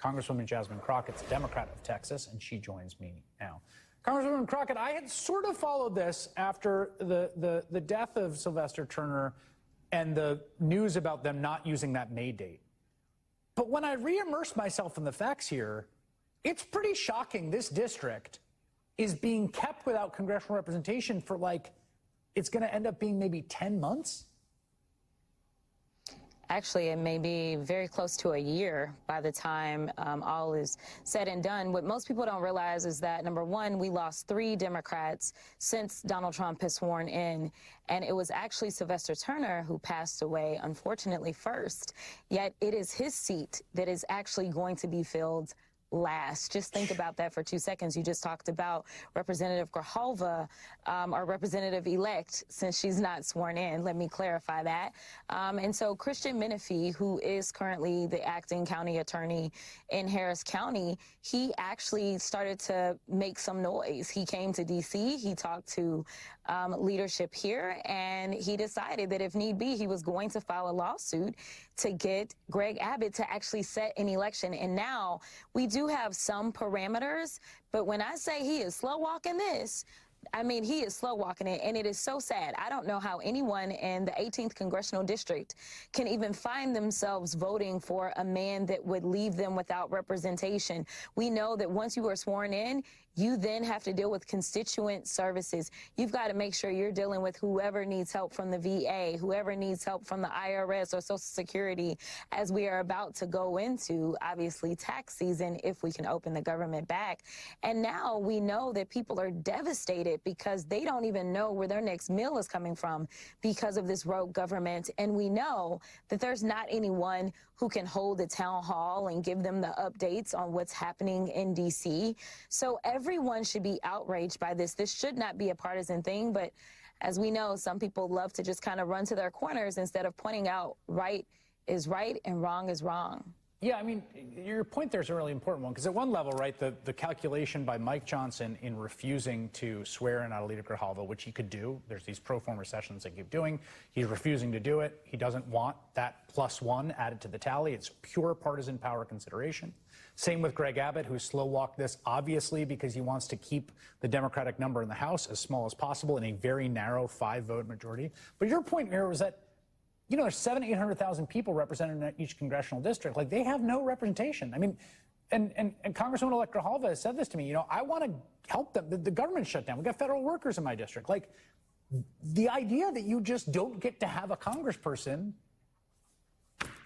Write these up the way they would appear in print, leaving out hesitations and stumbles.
Congresswoman Jasmine Crockett's a Democrat of Texas, and she joins me now. Congresswoman Crockett, I had sort of followed this after the death of Sylvester Turner and the news about them not using that May date. But when I re-immerse myself in the facts here, it's pretty shocking this district is being kept without congressional representation for, like, it's going to end up being maybe 10 months? Actually, it may be very close to a year by the time all is said and done. What most people don't realize is that, number one, we lost 3 Democrats since Donald Trump has sworn in, and it was actually Sylvester Turner who passed away, unfortunately, first. Yet it is his seat that is actually going to be filled last. Just think about that for 2 seconds. You just talked about Representative Grijalva, or Representative-elect, since she's not sworn in. Let me clarify that. And so Christian Menifee, who is currently the acting county attorney in Harris County, he actually started to make some noise. He came to D.C., he talked to leadership here, and he decided that if need be, he was going to file a lawsuit to get Greg Abbott to actually set an election. And now we do have some parameters, but when I say he is slow walking this, I mean, he is slow walking it, and it is so sad. I don't know how anyone in the 18th Congressional District can even find themselves voting for a man that would leave them without representation. We know that once you are sworn in, you then have to deal with constituent services. You've got to make sure you're dealing with whoever needs help from the VA, whoever needs help from the IRS or Social Security, as we are about to go into, obviously, tax season if we can open the government back. And now we know that people are devastated because they don't even know where their next meal is coming from because of this rogue government. And we know that there's not anyone who can hold a town hall and give them the updates on what's happening in D.C. So everyone should be outraged by this. This should not be a partisan thing, but as we know, some people love to just kind of run to their corners instead of pointing out right is right and wrong is wrong. Yeah, I mean, your point there is a really important one, because at one level, right, the calculation by Mike Johnson in refusing to swear in Adelita Grijalva, which he could do, there's these pro forma sessions they keep doing, he's refusing to do it. He doesn't want that +1 added to the tally. It's pure partisan power consideration. Same with Greg Abbott, who slow-walked this, obviously, because he wants to keep the Democratic number in the House as small as possible in a very narrow 5-vote majority. But your point here was that, you know, there's 700,000 people represented in each congressional district. Like, they have no representation. I mean, and Congresswoman-elect Grijalva has said this to me, you know, I want to help them. The government's shut down. We've got federal workers in my district. Like, the idea that you just don't get to have a congressperson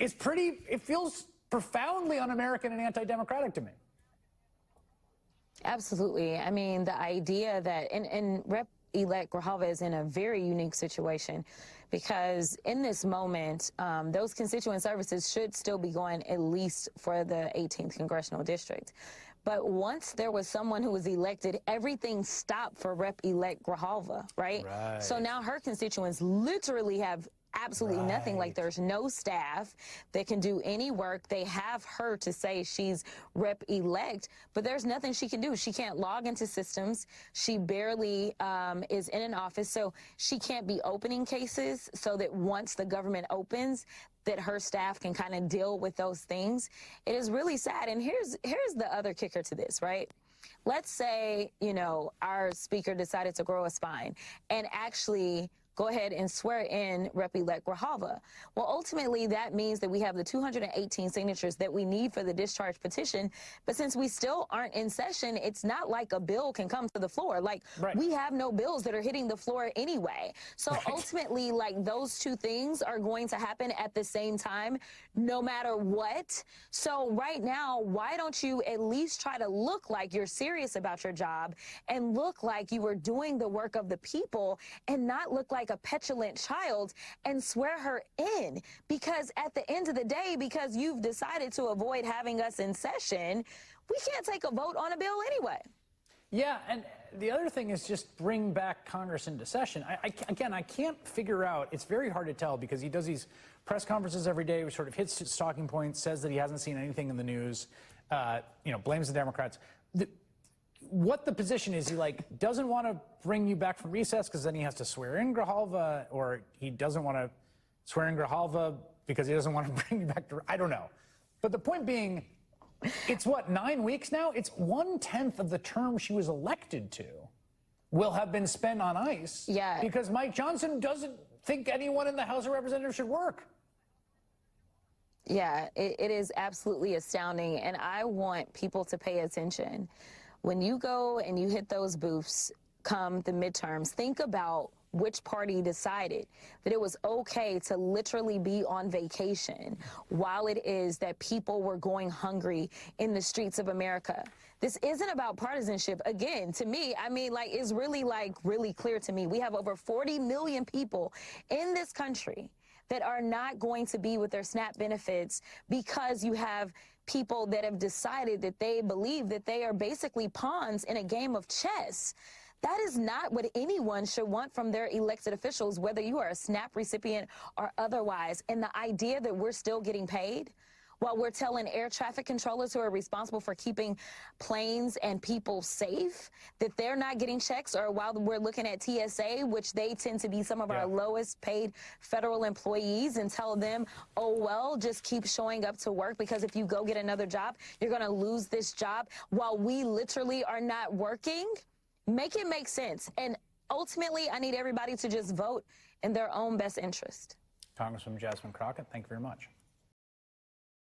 is pretty, it feels profoundly un-American and anti-democratic to me. Absolutely. I mean, the idea that, and Rep-elect Grijalva is in a very unique situation, because in this moment, those constituent services should still be going at least for the 18th Congressional District. But once there was someone who was elected, everything stopped for Rep-elect Grijalva, right? So now her constituents literally have absolutely nothing. Like, there's no staff that can do any work. They have her to say she's rep-elect, but there's nothing she can do. She can't log into systems. She barely is in an office, so she can't be opening cases so that once the government opens, that her staff can kind of deal with those things. It is really sad. And here's the other kicker to this, right? Let's say, you know, our speaker decided to grow a spine and actually go ahead and swear in Rep-elect Grijalva. Well, ultimately, that means that we have the 218 signatures that we need for the discharge petition. But since we still aren't in session, it's not like a bill can come to the floor. Like, we have no bills that are hitting the floor anyway. So ultimately, like, those two things are going to happen at the same time, no matter what. So right now, why don't you at least try to look like you're serious about your job and look like you were doing the work of the people and not look like a petulant child and swear her in? Because at the end of the day, because you've decided to avoid having us in session, we can't take a vote on a bill anyway. Yeah, and the other thing is just bring back Congress into session. Again, I can't figure out, it's very hard to tell, because he does these press conferences every day, which sort of hits his talking points, says that he hasn't seen anything in the news, you know, blames the Democrats. What the position is, he, like, doesn't want to bring you back from recess because then he has to swear in Grijalva, or he doesn't want to swear in Grijalva because he doesn't want to bring you back to, I don't know. But the point being, It's what, 9 weeks now? It's 1/10 of the term she was elected to will have been spent on ICE. Yeah. Because Mike Johnson doesn't think anyone in the House of Representatives should work. Yeah, it is absolutely astounding, and I want people to pay attention. When you go and you hit those booths come the midterms, think about which party decided that it was okay to literally be on vacation while it is that people were going hungry in the streets of America. This isn't about partisanship. Again, to me, I mean, like, it's really clear to me. We have over 40 million people in this country that are not going to be with their SNAP benefits because you have people that have decided that they believe that they are basically pawns in a game of chess. That is not what anyone should want from their elected officials, whether you are a SNAP recipient or otherwise. And the idea that we're still getting paid while we're telling air traffic controllers who are responsible for keeping planes and people safe that they're not getting checks, or while we're looking at TSA, which they tend to be some of our lowest paid federal employees, and tell them, oh, well, just keep showing up to work because if you go get another job, you're going to lose this job while we literally are not working. Make it make sense. And ultimately, I need everybody to just vote in their own best interest. Congresswoman Jasmine Crockett, thank you very much.